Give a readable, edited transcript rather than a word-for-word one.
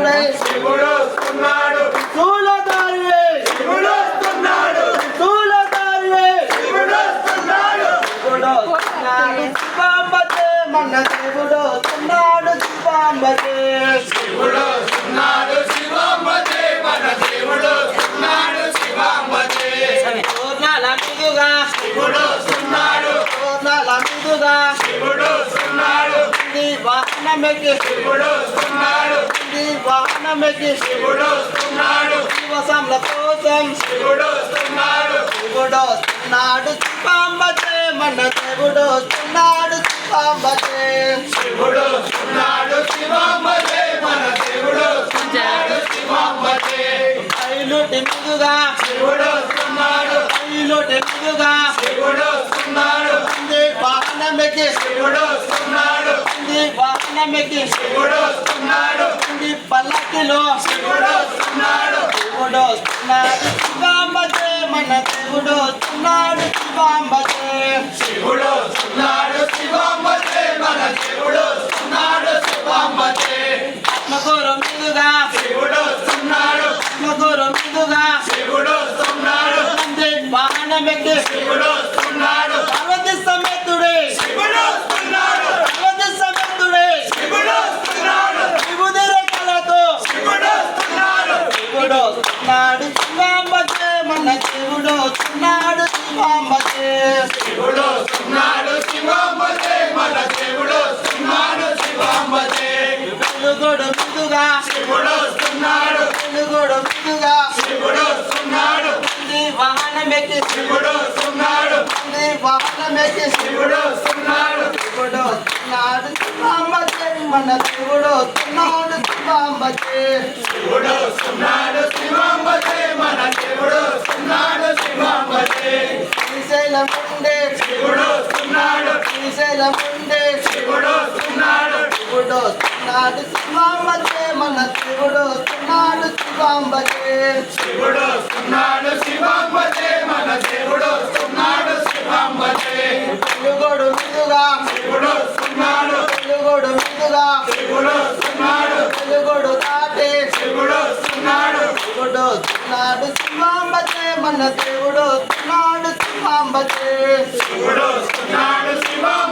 సమేతుడై శివుడు వస్తున్నాడు శూలధారి శివుడు వస్తున్నాడు శూలధారి శివుడు వస్తున్నాడు శివుడు వస్తున్నాడు శివాంబతే మన దేవుడు వస్తున్నాడు శివాంబతే శివుడు వస్తున్నాడు శివాంబతే మన దేవుడు వస్తున్నాడు శివాంబతే పూర్ణాల మీదుగా శివుడు వస్తున్నాడు పూర్ణాల మీదుగా శివుడు వస్తున్నాడు వాహనమెక్కి శివుడు వస్తున్నాడు వాహనమెక్కి శివుడు వస్తున్నాడు శివసంల కోసం శివుడు వస్తున్నాడు శివుడు వస్తున్నాడు శివాంబతే మన దేవుడు వస్తున్నాడు శివాంబతే శివుడు వస్తున్నాడు శివాంబతే మన దేవుడు వస్తున్నాడు శివాంబతే ఐలుటి మీదుగా శివుడు వస్తున్నాడు ఐలుటి మీదుగా శివుడు వస్తున్నాడు వాహనమెక్కి శివుడు వస్తున్నాడు వాహనమెక్కి శివుడు వస్తున్నాడు పల్లకిలో శివుడు వస్తున్నాడు శివుడు వస్తున్నాడు శివాంబతే మన దేవుడు వస్తున్నాడు శివాంబతే శివుడు వస్తున్నాడు శివాంబతే మన దేవుడు వస్తున్నాడు శివాంబతే ఆత్మకూరు మీదుగా శివుడు వస్తున్నాడు ఆత్మకూరు మీదుగా శివుడు వస్తున్నాడు వాహనమెక్కి శివుడు వస్తున్నాడు పార్వతి సమేతుడే శివుడు వస్తున్నాడు పార్వతి సమేతుడే శివుడు వస్తున్నాడు విభూది రేఖలతో శివుడు వస్తున్నాడు శివుడు వస్తున్నాడు శివాంబతే మన దేవుడు వస్తున్నాడు శివాంబతే శివుడు వస్తున్నాడు శివాంబతే మన దేవుడు వస్తున్నాడు శివాంబతే వెలుగొడు మీదుగా శివుడు వస్తున్నాడు వెలుగొడు మీదుగా శివుడు వస్తున్నాడు వాహనమెక్కి శివుడు వస్తున్నాడు వాహనమెక్కి శివుడు వస్తున్నాడు శివుడు వస్తున్నాడు శివాంబతే మన దేవుడు వస్తున్నాడు శివాంబతే శివుడు వస్తున్నాడు శివాంబతే మన దేవుడు వస్తున్నాడు శివాంబతే శ్రీశైలం ఉండే శివుడు వస్తున్నాడు శ్రీశైలం ఉండే శివుడు వస్తున్నాడు శివుడు వస్తున్నాడు శివాంబతే మన దేవుడు వస్తున్నాడు శివాంబతే శివుడు వస్తున్నాడు శివాంబతే మన దేవుడు వస్తున్నాడు శివాంబతే వెలుగొడు మీదుగా శివుడు వస్తున్నాడు వెలుగొడు మీదుగా శివుడు వస్తున్నాడు వెలుగొడు దాటి శివుడు వస్తున్నాడు శివుడు వస్తున్నాడు శివాంబతే మన దేవుడు వస్తున్నాడు శివాంబతే శివుడు వస్తున్నాడు శివాంబతే